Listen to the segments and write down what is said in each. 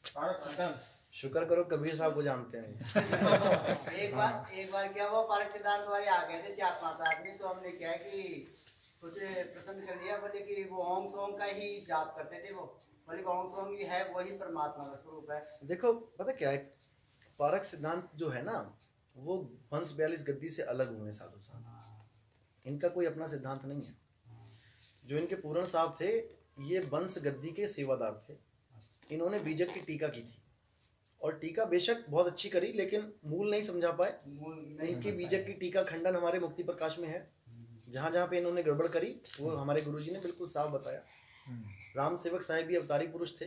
शुक्र करो कबीर साहब को जानते हैं। एक बार क्या वो पारक सिद्धांत वाले आ गए थे 4-5 आदमी, तो हमने क्या है कि कुछ प्रसन्न कर लिया, बोले कि वो ओम सोम का ही जाप करते थे, वो बोले कि ओम सोम ही है, वही परमात्मा का स्वरूप है। देखो पता क्या है, पारक सिद्धांत जो है ना वो वंश 42 गद्दी से अलग हुए साधु साहब। इनका कोई अपना सिद्धांत नहीं है। जो इनके पूरण साहब थे ये वंश गद्दी के सेवादार थे। इन्होंने बीजक की टीका की थी और टीका बेशक बहुत अच्छी करी, लेकिन मूल नहीं समझा पाए। इनकी बीजक की टीका खंडन हमारे मुक्ति प्रकाश में है। जहाँ जहाँ पे इन्होंने गड़बड़ करी वो हमारे गुरुजी ने बिल्कुल साफ बताया। राम सेवक साहिब भी अवतारी पुरुष थे,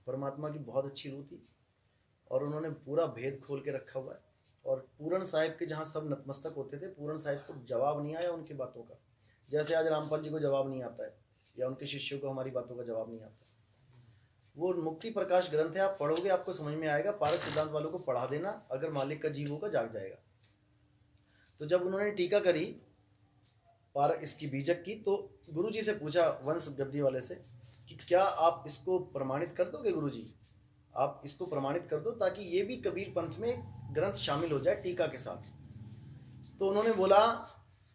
परमात्मा की बहुत अच्छी रूह थी और उन्होंने पूरा भेद खोल के रखा हुआ है। और पूरण साहिब के जहाँ सब नतमस्तक होते थे, पूरण साहिब को जवाब नहीं आया उनकी बातों का, जैसे आज रामपाल जी को जवाब नहीं आता है या उनके शिष्यों को हमारी बातों का जवाब नहीं आता। वो मुक्ति प्रकाश ग्रंथ है, आप पढ़ोगे आपको समझ में आएगा। पारक सिद्धांत वालों को पढ़ा देना, अगर मालिक का जीव होगा जाग जाएगा। तो जब उन्होंने टीका करी पारक इसकी बीजक की, तो गुरुजी से पूछा वंश गद्दी वाले से कि क्या आप इसको प्रमाणित कर दोगे गुरुजी, आप इसको प्रमाणित कर दो ताकि ये भी कबीर पंथ में ग्रंथ शामिल हो जाए टीका के साथ। तो उन्होंने बोला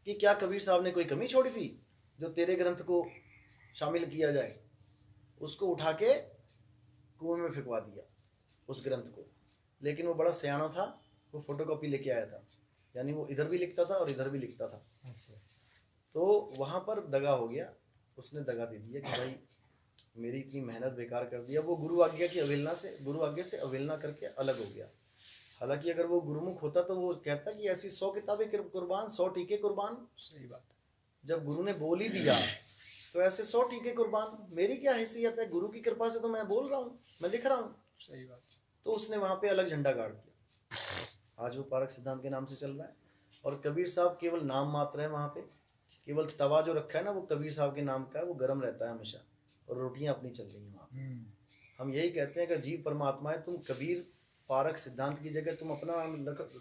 कि क्या कबीर साहब ने कोई कमी छोड़ी थी जो तेरे ग्रंथ को शामिल किया जाए। उसको उठा के कुएं में फेंकवा दिया उस ग्रंथ को। लेकिन वो बड़ा सयाना था, वो फोटोकॉपी लेके आया था, यानी वो इधर भी लिखता था और इधर भी लिखता था। तो वहाँ पर दगा हो गया, उसने दगा दे दिया कि भाई मेरी इतनी मेहनत बेकार कर दिया। वो गुरु आज्ञा की अवहेलना से, गुरु आज्ञा से अवहेलना करके अलग हो गया। हालांकि अगर वो गुरुमुख होता तो वो कहता कि ऐसी 100 किताबें कुर्बान, 100 टीके कुर्बान। सही बात। जब गुरु ने बोल ही दिया तो ऐसे 100 टीके कुर्बान, मेरी क्या हैसियत है, गुरु की कृपा से तो मैं बोल रहा हूँ, मैं लिख रहा हूँ। सही बात। तो उसने वहाँ पे अलग झंडा गाड़ दिया। आज वो पारक सिद्धांत के नाम से चल रहा है और कबीर साहब केवल नाम मात्र है। वहाँ पे केवल तवा जो रखा है ना वो कबीर साहब के नाम का है, वो गर्म रहता है हमेशा और रोटियाँ अपनी चल रही हैं वहाँ पे। हम यही कहते हैं अगर जीव परमात्मा है, तुम कबीर पारक सिद्धांत की जगह तुम अपना नाम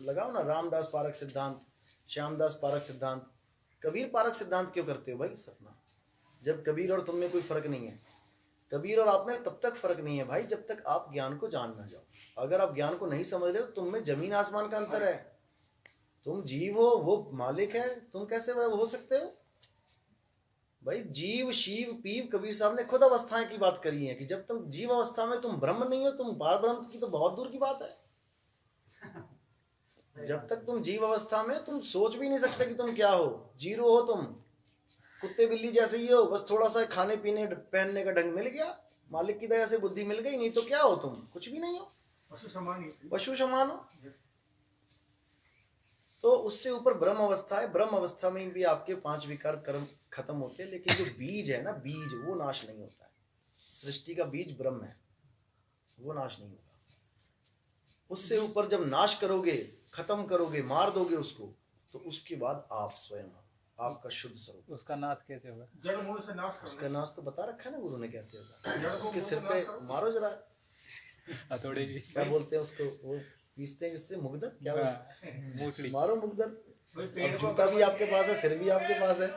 लगाओ ना, रामदास पारक सिद्धांत, श्यामदास पारक सिद्धांत। कबीर पारक सिद्धांत क्यों करते हो भाई सपना, जब कबीर और तुम में कोई फर्क नहीं है। कबीर और आप में तब तक फर्क नहीं है भाई जब तक आप ज्ञान को जान ना जाओ। अगर आप ज्ञान को नहीं समझ रहे हो, तुम में जमीन आसमान का अंतर है। तुम जीव हो, वो मालिक है, तुम कैसे वह हो सकते हो भाई। जीव शिव पीव, कबीर साहब ने खुद अवस्थाएं की बात करी है कि जब तुम जीव अवस्था में तुम ब्रह्म नहीं हो, तुम पार ब्रह्म की तो बहुत दूर की बात है। जब तक तुम जीव अवस्था में तुम सोच भी नहीं सकते कि तुम क्या हो, जीरो हो तुम, कुत्ते बिल्ली जैसे ही हो। बस थोड़ा सा खाने पीने पहनने का ढंग मिल गया, मालिक की दया से बुद्धि मिल गई, नहीं तो क्या हो तुम, कुछ भी नहीं हो, पशु समान हो। तो उससे ऊपर ब्रह्म अवस्था है। ब्रह्म अवस्था में भी आपके 5 विकार कर्म खत्म होते हैं, लेकिन जो बीज है ना, बीज वो नाश नहीं होता है। सृष्टि का बीज ब्रह्म है, वो नाश नहीं होगा। उससे ऊपर जब नाश करोगे, खत्म करोगे, मार दोगे उसको, तो उसके बाद आप स्वयं आपका शुद्ध स्वरूप। उसका नाश कैसे होगा? जड़ मूल से नाश करो। उसका नाश तो बता रखा है ना गुरु ने कैसे होगा। उसके सिर पे मारो जरा, हथौड़े की क्या बोलते हैं उसको, वो पीसते हैं जिससे, मुगदर क्या बोलते हैं? मूसली। मारो मुगदर। पेड़ अब को जूता भी आपके पास है, सिर भी आपके पास है।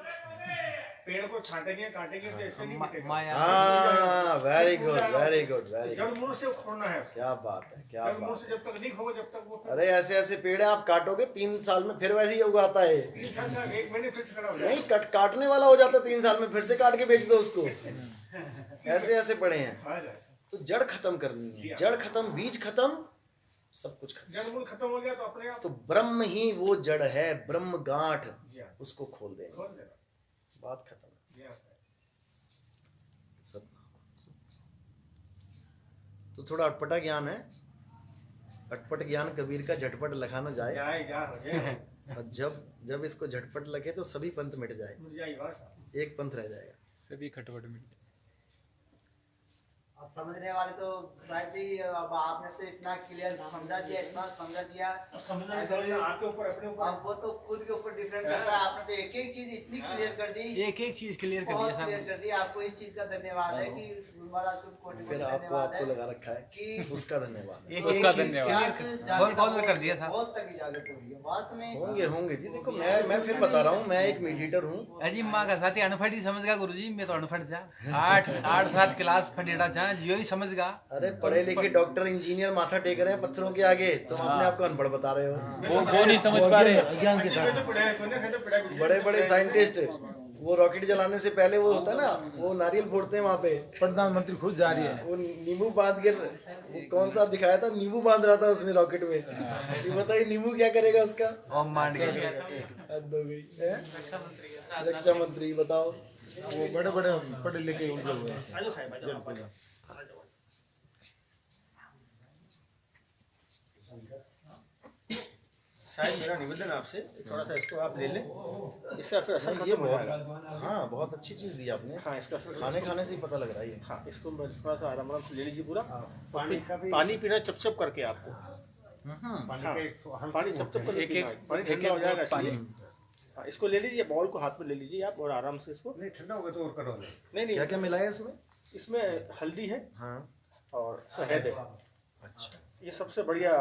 पेड़ को छांटेंगे काटेंगे तो ऐसे नहीं मिटेगा। माया। हाँ very good very good very जड़ गुड, मूल से खोड़ना है उसको। क्या बात है, क्या जड़ मूल बात से है। जब तक नहीं खोगे जब तक वो अरे ऐसे ऐसे पेड़ है, आप काटोगे 3 साल में फिर वैसे ही उगाता है। 3 साल का 1 महीने फिर से खड़ा हो नहीं काटने वाला हो जाता 3 साल में, फिर से काट के बेच दो उसको। ऐसे ऐसे पड़े हैं। जाएगा। तो जड़ खत्म करनी है, जड़ खत्म, बीज खत्म, सब कुछ खत्म। जड़ मूल खत्म हो गया तो अपने आप तो ब्रह्म ही वो जड़ है, ब्रह्म गांठ, जी हाँ। उसको खोल देंगे, खोल देगा। बात खत्म। जी हाँ। तो थोड़ा अटपटा ज्ञान है, अटपट ज्ञान कबीर का झटपट लखा न जाए। जाएगा और जब इसको झटपट लगे तो सभी पंथ मिट जाए, एक पंथ रह जाएगा। सभी खटपट मिट। अब समझने वाले तो शायद ही, अब आपने तो इतना क्लियर समझा दिया, इतना समझा दिया। आपके ऊपर अपने ऊपर अब वो तो खुद के ऊपर डिफरेंट करता है। आपने तो एक एक चीज इतनी क्लियर कर दी, एक एक चीज क्लियर कर बहुत दिया क्लियर साहब। कर दी। आपको इस चीज का धन्यवाद है कि महाराज को कोटि फिर कोटि आपको धन्यवाद है लगा रखा है कि उसका धन्यवाद है। एक उसका धन्यवाद। खोल कर दिया साहब। बहुत तक जागृत हो रही है वास्तव में। होंगे जी। देखो मैं फिर बता रहा हूँ, मैं एक मीडिएटर हूँ। अजी माँ का साथी अनफड़ी समझ गया गुरुजी, मैं तो अनफड़ जा 8 7 क्लास फटेड़ा जा हाँ जियो ही समझगा। अरे पढ़े लिखे डॉक्टर इंजीनियर माथा टेक रहे हैं पत्थरों के आगे, तुम अपने आप को अनपढ़ बता रहे हो। वो नहीं समझ पा रहे। अज्ञान के साथ बड़े बड़े साइंटिस्ट वो रॉकेट जलाने से पहले वो होता है ना, वो नारियल फोड़ते हैं वहां पे। प्रधानमंत्री खुद जा रही है। वो नींबू बांध के, वो कौन सा दिखाया था, नींबू बांध रहा था उसमें रॉकेट में। ये बताइए नींबू क्या करेगा उसका? ओम मांड के हद हो गई है। रक्षा मंत्री बताओ। वो बड़े बड़े पढ़े लिखे उनके हुए हैं। शायद मेरा निवेदन आपसे थोड़ा सा इसको आप ले लें, इसका फिर असर ये खत्म हो बहुत, जाएगा। हाँ बहुत अच्छी चीज दी आपने। हाँ इसका असर खाने खाने से ही पता लग रहा है ये। हाँ इसको थोड़ा सा आराम आराम से ले लीजिए पूरा। पानी पीना चप चप करके आपको। हाँ पानी चप चप करके पीना है। पानी ठंडा हो जाएगा इसलिए। हाँ इसको ले लीजिए, बॉल को हाथ में ले लीजिए आप और आराम से इसको। नहीं ठंडा होगा तो और करोगे। नहीं क्या नहीं, क्या मिलाया इसमें? इसमें हल्दी है हाँ और शहद है। अच्छा, ये सबसे बढ़िया,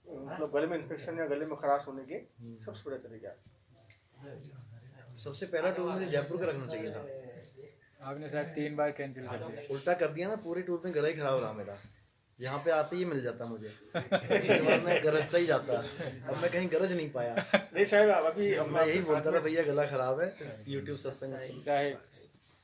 मतलब गले में इन्फेक्शन या गले में खराश होने के सबसे बड़ा तरीका है। सबसे पहला टूर मुझे जयपुर का रखना चाहिए था, आपने शायद 3 बार कैंसिल कर दिया। उल्टा कर दिया ना। पूरे टूर में गला ही खराब रहा मेरा। यहाँ पे आते ही मिल जाता मुझे, इसके बाद मैं गरजता ही जाता। अब मैं कहीं गरज नहीं पाया। नहीं साहब अब अभी मैं यही बोलता था भैया गला खराब है, यूट्यूब सत्संग क्या है?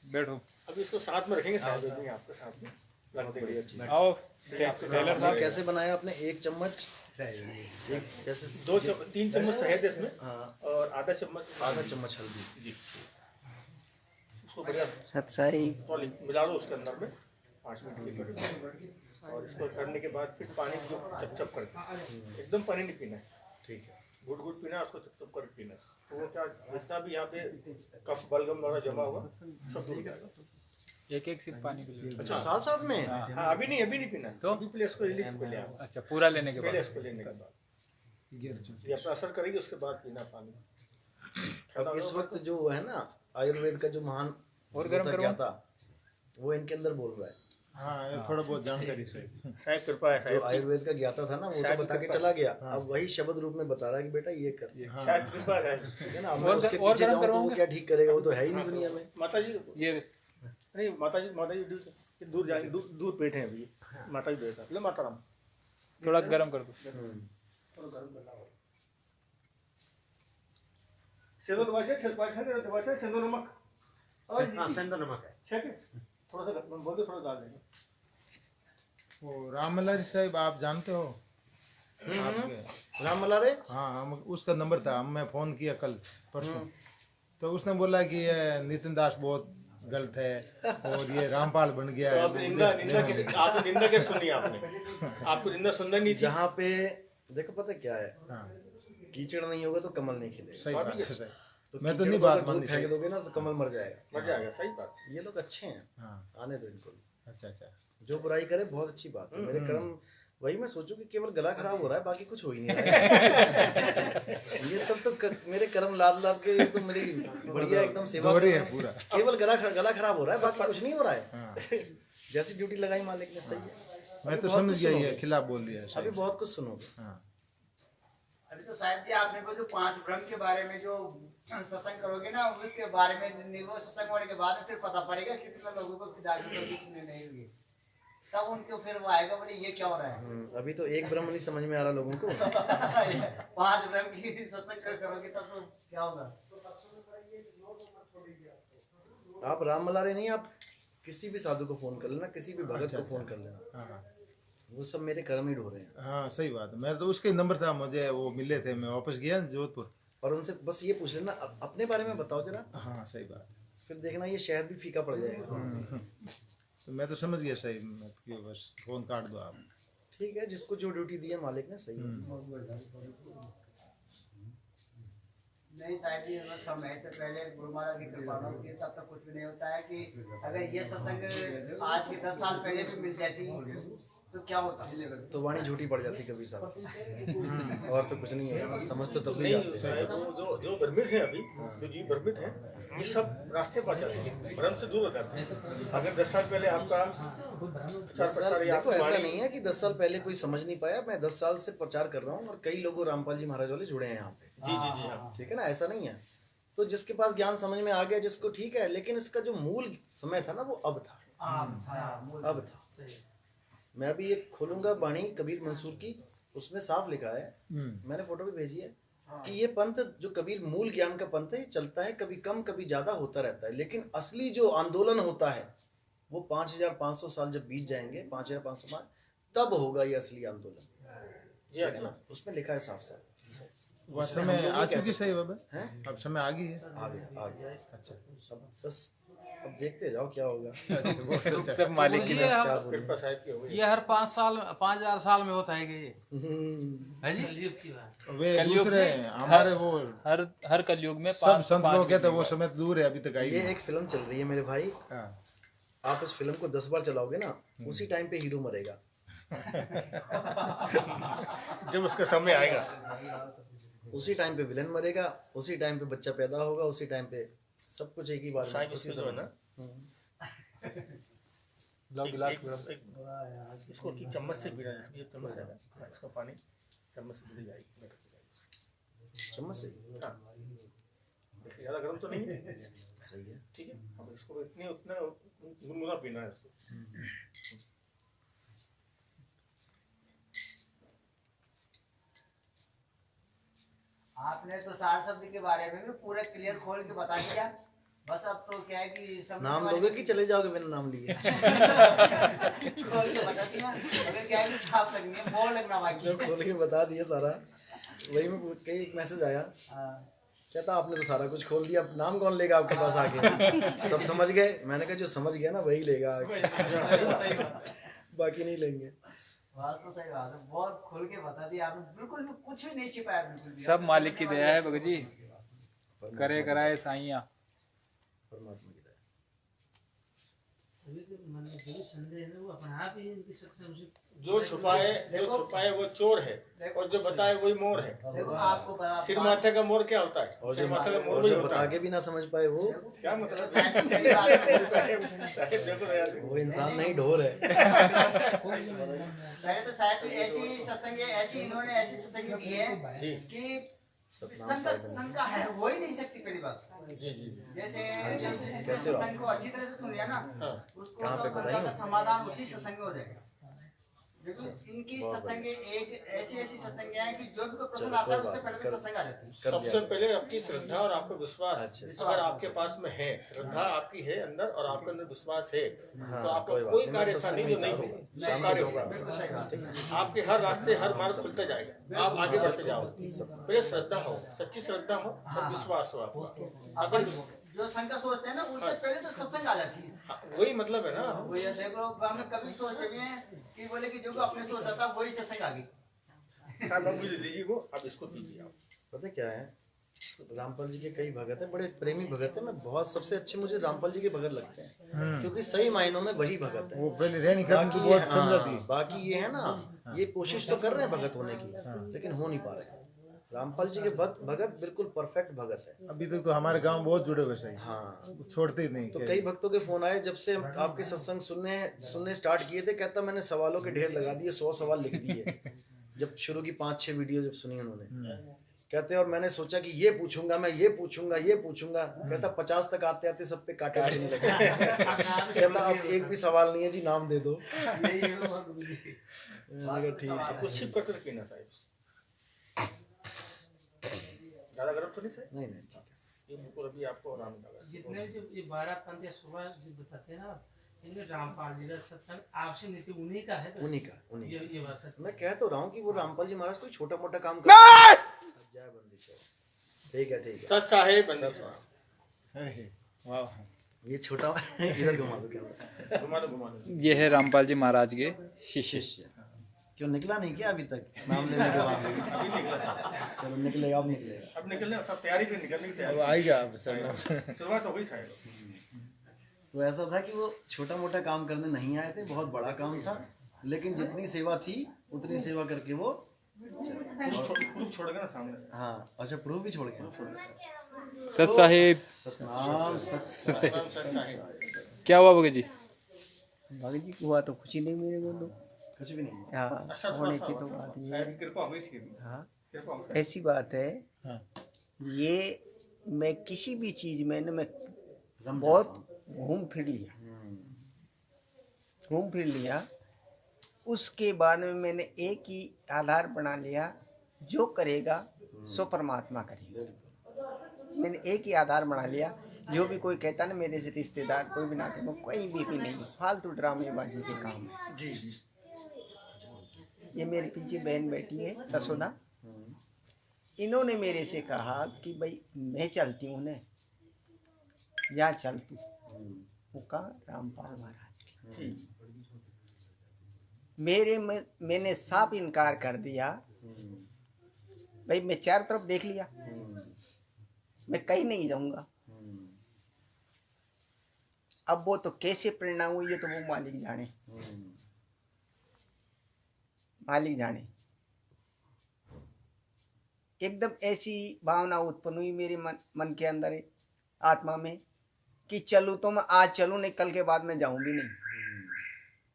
बैठो, अभी इसको साथ में रखेंगे, साथ देंगे आपके साथ में रख देंगे। आओ टेलर साहब। कैसे बनाया आपने? 1 चम्मच, एक जैसे 3 चम्मच शहद है इसमें हाँ, और आधा चम्मच हल्दी। जी। उसको बढ़िया सच्चाई थोड़ा मिला लो उसके अंदर में 5 मिनट के लिए। और इसको करने के बाद फिर पानी जो चप चप करके, एकदम पानी नहीं पीना है, ठीक है। घुट घुट पीना, उसको चप चप करके पीना है। तो वो क्या, जितना भी यहाँ पे कफ बलगम वगैरह जमा हुआ सब दूर हो जाएगा। एक सिप पानी के लिए। अच्छा साथ साथ में? हाँ अभी नहीं पीना है। तो? अभी पहले इसको रिलीज पे ले आओ। अच्छा पूरा लेने के पहले बाद। इसको लेने के बाद ये अपना असर करेगी, उसके बाद पीना पानी। अब इस वक्त जो है ना आयुर्वेद का जो महान और गर्म होता करो। क्या था, वो इनके अंदर बोल रहा है। हाँ ये थोड़ा बहुत जानकारी सही। शायद कृपा है, जो शायद आयुर्वेद का ज्ञाता था ना, वो तो शायद बता के कृपा। चला गया। अब वही शब्द रूप में बता रहा है कि बेटा ये कर, शायद कृपा है। ठीक है ना। अब मैं और उसके और पीछे गर्म जाऊं तो वो करवाऊंगा? क्या ठीक करेगा? वो तो है ही नहीं दुनिया में। माता जी ये नहीं, माता जी दूर जाएंगे, दूर बैठे हैं अभी। माता जी बैठा ले, माता राम थोड़ा गर्म कर दो। सेंदूर दबाचे सेंदूर नमक और सेंदूर नमक है, ठीक है। थोड़ा सा बोल दो, थोड़ा डाल देंगे। वो रामलहरी साहब आप जानते हो? आपके राम मल्लारे? हाँ हम उसका नंबर था, मैं फ़ोन किया कल परसों, तो उसने बोला कि ये नितिन दास बहुत गलत है और ये रामपाल बन गया तो है। आप निंदा के सुनी आपने, आपको निंदा सुनना नहीं चाहिए। जहाँ पे देखो पता क्या है, हाँ कीचड़ नहीं होगा तो कमल नहीं खिलेगा। सही बात है, सही। तो मैं तो कीचड़ नहीं को बात अगर दूर माननी फेंक चाहिए। दोगे ना तो कमल मर जाएगा। मर जाएगा, सही बात। ये लोग अच्छे हैं, हाँ आने दो इनको। अच्छा अच्छा। जो बुराई करे बहुत अच्छी बात है। मेरे कर्म वही मैं सोचूं कि केवल गला खराब हो रहा है, बाकी कुछ हो ही नहीं रहा है। ये सब तो मेरे कर्म लाद लाद के तो मेरी बढ़िया एकदम सेवा कर दोहरी रहे है हैं। पूरा। केवल गला खराब हो रहा है, बाकी कुछ नहीं हो रहा है। हाँ जैसी ड्यूटी लगाई मालिक ने, सही है। मैं अभी तो बहुत समझ कुछ गया सुनोगे। ये खिलाफ बोल रही है अभी सही। बहुत कुछ सुनोगे। हाँ अभी तो साहब जी आपने वो जो 5 ब्रह्म के बारे में जो सत्संग करोगे ना, उसके बारे में वो सत्संग होने के बाद फिर पता पड़ेगा कितने लोगों को खुदाई होगी, कितने नहीं हुई। तब उनको फिर वो आएगा, बोले ये क्या हो रहा है। अभी तो एक ब्रह्म नहीं समझ में आ रहा लोगों को। 5 ब्रह्म की सत्संग करोगे तब तो क्या होगा। आप राम मल्लारे नहीं, आप किसी भी साधु को फोन कर लेना, किसी भी भगत को फोन कर लेना, हाँ वो सब मेरे कर्म ही ढो रहे हैं। हाँ सही बात है। मैं तो उसके नंबर था, मुझे वो मिले थे, मैं वापस गया जोधपुर। और उनसे बस ये पूछ लेना अपने बारे में बताओ जरा, हाँ सही बात। फिर देखना ये शहद भी फीका पड़ जाएगा। तो मैं तो समझ गया सही, मत कि बस फोन काट दो आप। ठीक है, जिसको जो ड्यूटी दी है मालिक ने, सही है। नहीं साहब जी, अगर समय से पहले गुरु महाराज की कृपा न होती है तब तक कुछ भी नहीं होता है। कि अगर ये सत्संग आज के 10 साल पहले भी मिल जाती तो क्या होता। तो वाणी झूठी पड़ जाती कभी साहब। और तो कुछ नहीं है, समझ तो तब भी नहीं जाते हैं। जो भ्रमित है अभी, जो जीव भ्रमित है, ये सब रास्ते पर जाते हैं, भ्रम से दूर हो जाते हैं। अगर 10 साल पहले आपका 10 साल देखो, ऐसा नहीं है कि 10 साल पहले कोई समझ नहीं पाया। मैं 10 साल से प्रचार कर रहा हूँ और कई लोगों रामपाल जी महाराज वाले जुड़े हैं यहाँ पे। जी हाँ। ठीक है ना, ऐसा नहीं है। तो जिसके पास ज्ञान समझ में आ गया जिसको, ठीक है, लेकिन इसका जो मूल समय था ना वो अब था। अब था। मैं अभी एक खोलूंगा बाणी कबीर मंसूर की, उसमें साफ लिखा है, मैंने फोटो भी भेजी है कि ये पंथ जो कबीर मूल ज्ञान का पंथ है, ये चलता है कभी कम कभी ज्यादा होता रहता है, लेकिन असली जो आंदोलन होता है वो 5500 साल जब बीत जाएंगे, 5500 साल, तब होगा ये असली आंदोलन। ठीक है ना, उसमें लिखा है साफ साफ। वह समय आ चुकी सही बाबा हैं? अब समय आ गई है। आ गया। अच्छा, अब बस अब देखते जाओ क्या होगा। सब मालिक की क्या बोलूं? कृपा साहिब की हो गई। ये हर 5,000 साल में होता है कि ये है जी। वे कलयुग दूसरे में हमारे वो हर कलयुग में सब संत लोग कहते हैं वो समय तो दूर है, अभी तक आई ये नहीं। एक फिल्म चल रही है मेरे भाई, हाँ। आप इस फिल्म को 10 बार चलाओगे ना, उसी टाइम पे हीरो मरेगा। जब उसका समय आएगा उसी टाइम पे विलन मरेगा, उसी टाइम पे बच्चा पैदा होगा, उसी टाइम पे सब कुछ एक ही बार में, साहिब उसी इसको जो है समय। ना लो गिलास इसको की चम्मच से पीना है, ये चम्मच है ना, इसका पानी चम्मच से पी जाएगी। चम्मच से हाँ, देखिए ज़्यादा गर्म तो नहीं है, सही है। ठीक है। अब इसको इतने उतना गुनगुना पीना है इसको। आपने तो सार शब्द के बारे में भी पूरा क्लियर खोल के बता दिया, बस अब तो क्या है कि समझने नाम वाले लोगे कि चले जाओगे बिना नाम लिए? खोल के बता दिया, अगर क्या है कि छाप लगनी है, बोर्ड लगना बाकी जो खोल के बता दिया सारा, वही में कई एक मैसेज आया, हाँ। कहता आपने तो सारा कुछ खोल दिया, अब नाम कौन लेगा आपके पास आके? सब समझ गए। मैंने कहा जो समझ गया ना वही लेगा आगे, बाकी नहीं लेंगे। बात तो सही बात है, बहुत खोल के बता दिया आपने, बिल्कुल भी कुछ भी नहीं छिपाया, बिल्कुल भी। सब मालिक की दया है भगत जी, करे कराए साइया। परमात्मा की दया। सभी के मन में जो भी संदेह है वो अपने आप ही इनकी सक्षम से जो छुपाए वो चोर है, और जो बताए वही मोर है। देखो आपको बता सिर माथे का मोर क्या होता है? और सिर माथे का मोर और वही जो होता बता है। के भी ना समझ पाए वो, क्या मतलब? पहली बात है। देखो ना यार, वो इंसान नहीं ढोर है। पहले तो साहब की ऐसी सत्संग है, ऐसी इन्होंने ऐसी सत्संग दी है जी कि सतनाम संग साहिब ने। संग का है हो ही नहीं सकती पहली बात। जी जी जैसे जिसने कैसे हो? सत्संग को अच्छी तरह से सुन लिया ना, हाँ। उसको कहाँ तो पे संग बताइए? का समाधान उसी सत्संग में हो जाएगा। लेकिन इनकी बहुत सत्संग एक ऐसी सत्संग है कि जो भी कोई प्रश्न चलो, आता है कोई उससे बात पहले नहीं, तो सत्संग आ जाती है। कर सबसे दिया। पहले आपकी श्रद्धा और आपका विश्वास, अच्छा। अगर आपके पास में है, श्रद्धा आपकी है अंदर और आपके अंदर विश्वास है, हाँ, तो आपका कोई बात कोई नहीं, कार्य मैं ऐसा सत्संग नहीं में जो नहीं था, होगा, सब कार्य होगा। बिल्कुल सही बात है। आपके हर रास्ते हर मार्ग खुलता जाएगा, आप आगे बढ़ते जाओगे। पहले श्रद्धा हो, सच्ची श्रद्धा हो और विश्वास हो आपका। अपन जो शंका सोचते हैं ना, उससे पहले तो सत्संग आ जाती है। हाँ, वही मतलब है ना। वो ये देख लो, हमने कभी सोचते भी हैं कि बोले कि जो अपने सोचता था वही सत्संग आ गई। साहब आप मुझे दीजिए वो, अब इसको पीजिए आप। पता क्या है, रामपाल जी के कई भगत हैं, बड़े प्रेमी भगत हैं। मैं बहुत सबसे अच्छे मुझे रामपाल जी के भगत लगते हैं, क्योंकि सही मायनों में वही भगत है। वो पहले रहनी खत्म बाकी की ये बहुत समझा दी। बाकी ये है ना, ये कोशिश तो कर रहे हैं भगत होने की, लेकिन हो नहीं पा रहे हैं। रामपाल जी के भगत बिल्कुल परफेक्ट भगत है। अभी तक तो हमारे गांव बहुत जुड़े हुए सही, हाँ, छोड़ते ही नहीं। तो कई भक्तों के फोन आए जब से आपके सत्संग सुनने स्टार्ट किए थे। कहता मैंने सवालों के ढेर लगा दिए, 100 सवाल लिख दिए जब शुरू की 5-6 वीडियो जब सुनी उन्होंने। कहते और मैंने सोचा कि ये पूछूंगा, मैं ये पूछूंगा, ये पूछूंगा। कहता 50 तक आते आते सब पे कांटे लगने लगे। कहता अब एक भी सवाल नहीं है जी, नाम दे दो। मैंने कहा ठीक है। कुछ छिप कर पीना साहब, ज्यादा गर्म तो नहीं साहब। नहीं नहीं ठीक है। ये बिल्कुल अभी आपको आराम लगा। जितने भी जो ये 12 पंथ या 16 जो बताते हैं ना, इनमें रामपाल जी का सत्संग आपसे नीचे उन्हीं का है बस। उन्हीं का। ये बात सच। मैं कह तो रहा हूँ कि वो रामपाल जी महाराज कोई छोटा मोटा काम कर जय बंदिश है। ठीक है ठीक है। सच साहेब बंदी साहब। वाह, ये छोटा इधर घुमा दो कैमरा। घुमा दो। ये है रामपाल जी महाराज के शिष्य। क्यों निकला नहीं क्या अभी तक नाम लेने के बाद? अभी निकला, चलो निकलेगा, अब निकलेगा। अब निकलने सब तैयारी पे निकलने की अब तैयारी। आएगा अब चलना। शुरुआत हो गई साहब। तो ऐसा था कि वो छोटा मोटा काम करने नहीं आए थे, बहुत बड़ा काम था, लेकिन जितनी सेवा थी उतनी सेवा करके वो प्रूफ छोड़ गए ना सामने से। हाँ अच्छा प्रूफ भी छोड़ गया। सत साहिब सतनाम सत सतनाम सच साहेब। क्या हुआ भगत जी? भगत जी को हुआ तो कुछ ही नहीं मेरे को तो। कुछ भी नहीं। हाँ, अच्छा होने की तो बात ये साहब है। की कृपा हुई थी अभी। हाँ, कृपा हुई। ऐसी बात है। ये मैं किसी भी चीज में न मैं बहुत घूम फिर लिया, घूम फिर लिया। उसके बाद में मैंने एक ही आधार बना लिया, जो करेगा सो परमात्मा करेगा। मैंने एक ही आधार बना लिया, जो भी कोई कहता ना मेरे से रिश्तेदार कोई भी नाते में कोई भी नहीं, फालतू ड्रामेबाजी के काम है। जी। ये मेरे पीछे बहन बैठी है ससुदा, इन्होंने मेरे से कहा कि भाई मैं चलती हूँ ना, या चल तू। वो कहा रामपाल महाराज के। मैंने साफ इनकार कर दिया, भाई मैं चारों तरफ देख लिया, मैं कहीं नहीं जाऊंगा। अब वो तो कैसे प्रेरणा हुई है तो वो मालिक जाने, मालिक जाने। एकदम ऐसी भावना उत्पन्न हुई मेरे मन के अंदर, आत्मा में, कि चलूँ तो मैं आज चलूँ, नहीं कल के बाद मैं जाऊँ भी नहीं।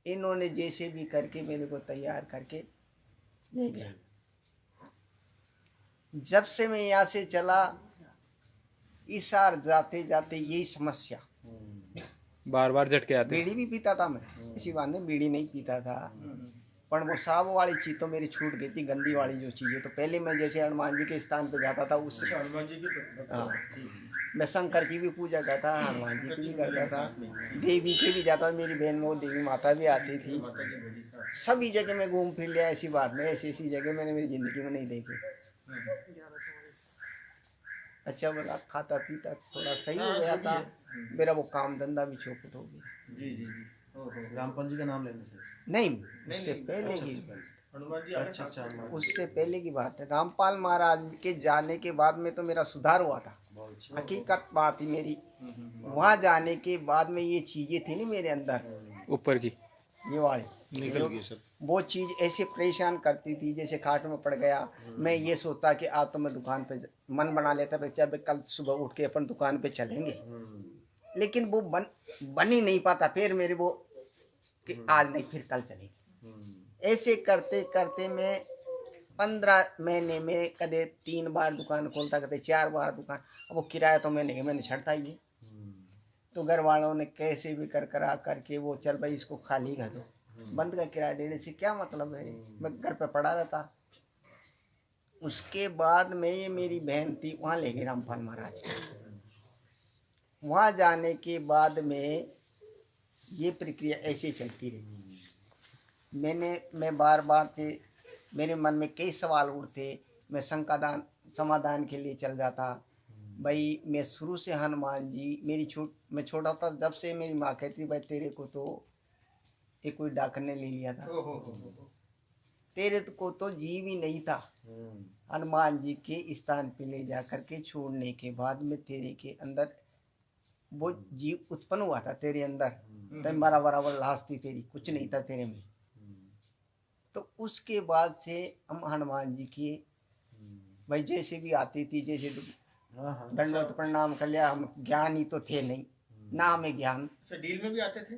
इन्होंने जैसे भी करके मेरे को तैयार करके ले गया। जब से मैं यहाँ से चला, इस सार जाते जाते यही समस्या, बार बार झटके आते। बीड़ी भी पीता था मैं, इसी बात में बीड़ी नहीं पीता था, पर वो साब वाली चीज तो मेरी छूट गई थी, गंदी वाली जो चीज़ें। तो पहले मैं जैसे हनुमान जी के स्थान पे जाता था, उससे हनुमान जी की, हाँ, मैं शंकर की भी पूजा करता, हनुमान जी की भी करता था, देवी के भी जाता। मेरी बहन वो देवी माता भी आती थी। सभी जगह मैं घूम फिर लिया, ऐसी बात में ऐसी ऐसी जगह मैंने मेरी ज़िंदगी में नहीं देखी। अच्छा बोला, खाता पीता थोड़ा सही हो गया था, मेरा वो काम धंधा भी चौपट हो गया। जी जी जी। रामपाल जी का नाम लेने से नहीं, उससे पहले की, हनुमान जी अच्छा अच्छा हनुमान जी। उससे पहले की बात है। रामपाल महाराज के जाने के बाद में तो मेरा सुधार हुआ था, बहुत अच्छी हकीकत बात थी मेरी। वहाँ जाने के बाद में ये चीजें थी ना मेरे अंदर, ऊपर की ये वाली निकल गई सब। वो चीज ऐसे परेशान करती थी, जैसे खाट में पड़ गया। मैं ये सोचता कि आज तो मैं दुकान पे मन बना लेता, बच्चा कल सुबह उठ के अपन दुकान पे चलेंगे, लेकिन वो बन ही नहीं पाता। फिर मेरे वो कि आज नहीं, फिर कल चलेंगे। ऐसे करते करते मैं 15 महीने में कदे 3 बार दुकान खोलता, कदे 4 बार दुकान। अब वो किराया तो मैंने छड़ता ही नहीं। तो घर वालों ने कैसे भी करा करके वो, चल भाई इसको खाली कर दो, बंद का किराया देने से क्या मतलब है, मैं घर पे पड़ा रहता। उसके बाद में ये मेरी बहन थी, वहाँ ले गई रामपाल महाराज। वहाँ जाने के बाद में ये प्रक्रिया ऐसे चलती रही। मैं बार बार थे, मेरे मन में कई सवाल उठते, मैं शंकादान समाधान के लिए चल जाता। भाई मैं शुरू से हनुमान जी, मैं छोटा था जब से मेरी माँ कहती, भाई तेरे को तो एक कोई डॉक्टर ने ले लिया था, तेरे को तो जीव ही नहीं था। हनुमान जी के स्थान पे ले जा करके छोड़ने के बाद में तेरे के अंदर वो जीव उत्पन्न हुआ था, तेरे अंदर तब बराबर लाश थी तेरी, कुछ नहीं था तेरे में। तो उसके बाद से हम हनुमान जी की भाई जैसे भी आती थी, जैसे दंडवत प्रणाम कर लिया। हम ज्ञान ही तो थे नहीं, ना हमें ज्ञान। डील में भी आते थे,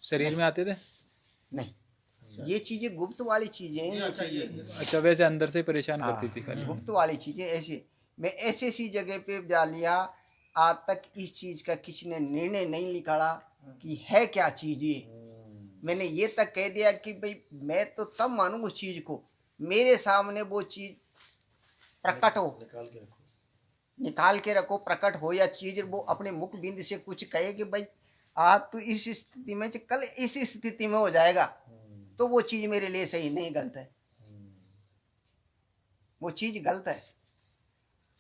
शरीर में आते थे नहीं, ये चीजें गुप्त वाली चीजें हैं, ये चीजें। अच्छा, वैसे अंदर से परेशान करती थी खाली। गुप्त वाली चीजें ऐसे, मैं ऐसे सी जगह पे जा लिया। आज तक इस चीज का किसी ने निर्णय नहीं निकाला कि है क्या चीज ये। मैंने ये तक कह दिया कि भाई मैं तो तब मानूं उस चीज को, मेरे सामने वो चीज प्रकट हो, निकाल के रखो, प्रकट हो, या चीज वो अपने मुख बिंद से कुछ कहे कि भाई आज तो इस स्थिति में, कल इस स्थिति में हो जाएगा, तो वो चीज मेरे लिए सही नहीं, गलत है, वो चीज गलत है।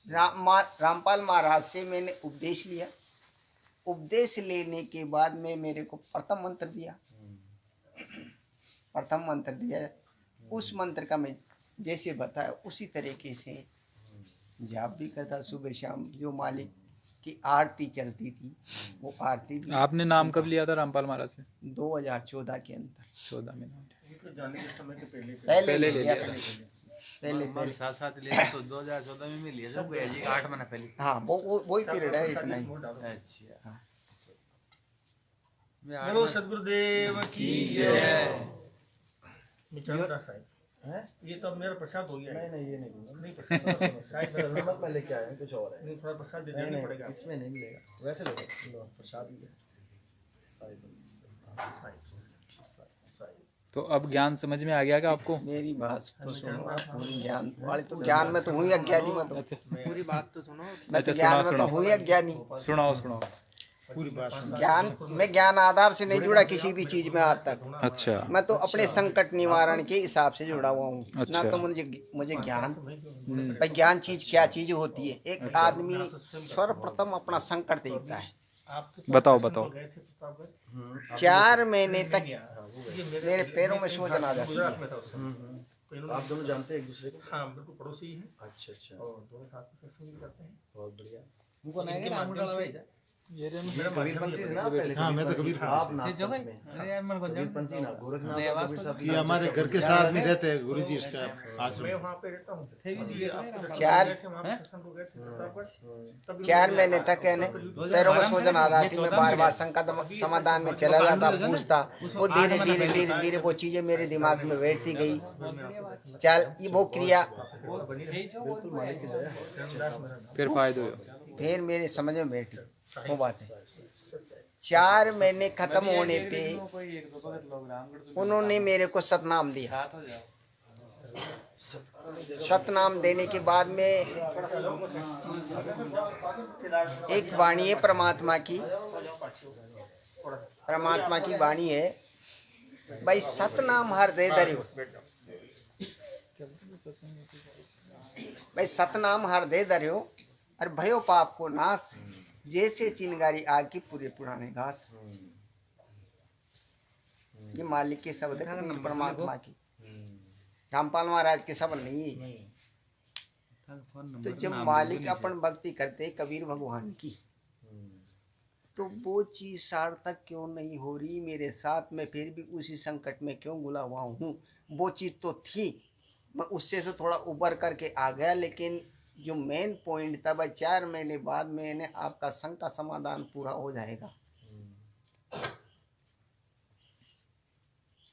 रामपाल महाराज से मैंने उपदेश लिया। उपदेश लेने के बाद में मेरे को प्रथम मंत्र दिया, प्रथम मंत्र दिया। उस मंत्र का मैं जैसे बताया उसी तरीके से जाप भी करता सुबह शाम। जो मालिक की आरती चलती थी वो आरती भी। आपने नाम कब लिया था रामपाल महाराज से? 2014 के अंदर, 14 में नाम जाने के समय के पहले ले लिया लिया था। था। पहले साथ साथ लिया तो 2014 में मिली है, सब गया जी 8 महीने पहले। हाँ, वही पीरियड है, इतना ही। अच्छा, बोलो सदगुरुदेव की जय। ये तो अब मेरा प्रसाद हो गया। नहीं ये नहीं दूंगा। नहीं प्रसाद नमक मैं लेके आया हूँ, कुछ और है। नहीं, थोड़ा प्रसाद दे नहीं देना नहीं पड़ेगा। इसमें नहीं मिलेगा, वैसे लो प्रसाद ही है। तो अब ज्ञान समझ में आ गया क्या आपको? मेरी बात तो सुनो आप, पूरी ज्ञान वाले तो ज्ञान में तो हुई अज्ञानी में तो पूरी बात तो सुनो। मैं तो अच्छा, ज्ञान में सुनाओ, तो हुई अज्ञानी। सुनाओ। पूरी बात सुन। ज्ञान मैं ज्ञान आधार से नहीं जुड़ा किसी भी चीज में आज तक। अच्छा मैं तो अपने संकट निवारण के हिसाब से जुड़ा हुआ हूँ। अच्छा। ना तो मुझे ज्ञान भाई ज्ञान चीज क्या चीज होती है। एक आदमी सर्वप्रथम अपना संकट देखता है। बताओ। 4 महीने तक मेरे पैरों में सूजन आ जाती है। आप दोनों जानते हैं एक दूसरे को? हाँ बिल्कुल पड़ोसी ही हैं अच्छा और दोनों साथ में सत्संग भी करते हैं। बहुत बढ़िया। इनके माध्यम से ये कबीरपंथी थे ना आप पहले? हाँ, मैं तो कबीरपंथी आप नागपंथी में। कबीरपंथी ना गोरखनाथ और कबीर साहब ये हमारे घर के साथ में रहते हैं गुरुजी इसका मैं आश्रम। वहाँ पे रहता हूँ। ये आपके दर्शन चार- में गए थे, वहाँ पे सत्संग को गए थे प्रतापगढ़। तब 4 महीने तक है पैरों में सूजन आ रहा थी। मैं बार संकट समाधान में चला जाता, पूछता। वो धीरे वो चीजें मेरे दिमाग में बैठती गई। चल ये वो क्रिया फिर फायदे हुए। फिर मेरे समझ में बैठी वो बात है। 4 महीने खत्म होने पे उन्होंने मेरे को सतनाम दिया। सतनाम देने के बाद में एक वाणी है परमात्मा की वाणी है भाई सतनाम हृदय धर्यो। भाई सतनाम हृदय धर्यो और भयो पाप को नाश जैसे चिनगारी आग की पूरे पुराने घास। ये मालिक के शब्द है, परमात्मा की। रामपाल महाराज के शब्द नहीं है। तो जब मालिक अपन भक्ति करते कबीर भगवान की, तो वो चीज सार्थक क्यों नहीं हो रही मेरे साथ? में फिर भी उसी संकट में क्यों गुला हुआ हूँ? वो चीज तो थी, मैं उससे से थोड़ा उबर करके आ गया। लेकिन जो मेन पॉइंट था भाई 4 महीने बाद मैंने आपका शंका समाधान पूरा हो जाएगा।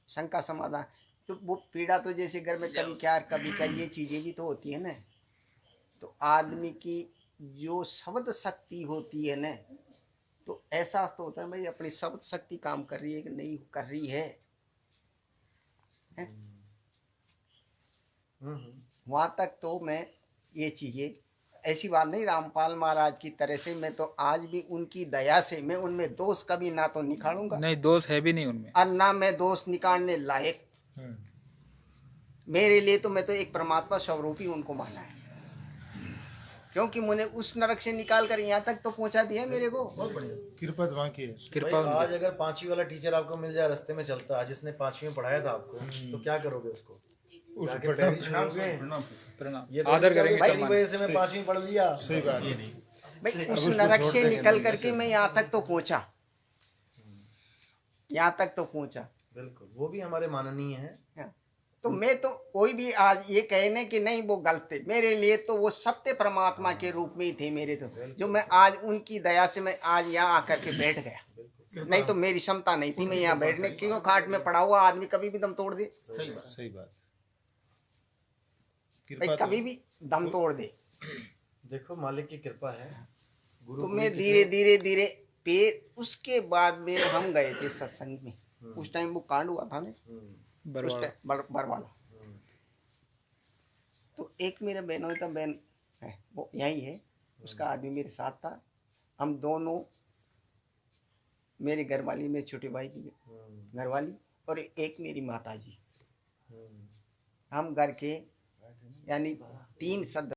शंका समाधान तो वो पीड़ा तो जैसे घर में कभी क्या ये चीजें भी तो होती है ना। तो आदमी की जो शब्द शक्ति होती है ना, तो ऐसा तो होता है भाई अपनी शब्द शक्ति काम कर रही है कि नहीं कर रही है। वहां तक तो मैं ये चीजें ऐसी बात नहीं। रामपाल महाराज की तरह से मैं तो आज भी उनकी दया से मैं उनमें दोष कभी ना तो निकालूंगा, नहीं दोष है भी नहीं उनमें, और ना मैं दोष निकालने लायक। मेरे लिए तो मैं तो एक परमात्मा स्वरूप ही उनको माना है, क्योंकि मुझे उस नरक से निकाल कर यहाँ तक तो पहुंचा दिया मेरे को। बहुत बढ़िया कृपा वहाँ की है। कृपा भाई, आज अगर 5वीं वाला टीचर आपको मिल जाए रास्ते में चलता, जिसने 5वीं में पढ़ाया था आपको, तो क्या करोगे उसको? जाके पैर ही छूओगे? प्रणाम ये तो आदर नहीं करेंगे भाई सम्मान। वजह से मैं 5वीं पढ़ लिया। सही बात है। भाई उस नरक से निकल करके मैं यहाँ तक तो पहुंचा, यहाँ तक तो पहुंचा। बिल्कुल, वो भी हमारे माननीय है। तो मैं तो कोई भी आज ये कहने कि नहीं वो गलत थे, मेरे लिए तो वो सत्य परमात्मा के रूप में ही थे मेरे। तो जो मैं आज उनकी दया से मैं आज यहाँ आकर के बैठ गया, नहीं तो मेरी क्षमता नहीं थी मैं यहाँ बैठने। क्यों? खाट में पड़ा हुआ आदमी कभी भी दम तोड़ दे। सही बात। भाई कभी भी दम तोड़ दे। देखो मालिक की कृपा है। तो मैं धीरे फिर उसके बाद में हम गए थे सत्संग में। उस टाइम वो कांड हुआ था ना, बरवाला। तो एक मेरा बहन है, वो यही है, उसका आदमी मेरे साथ था। हम दोनों, मेरे घरवाली, मेरे छोटे भाई की घरवाली और एक मेरी माता जी, हम घर के यानी 3 सदस्य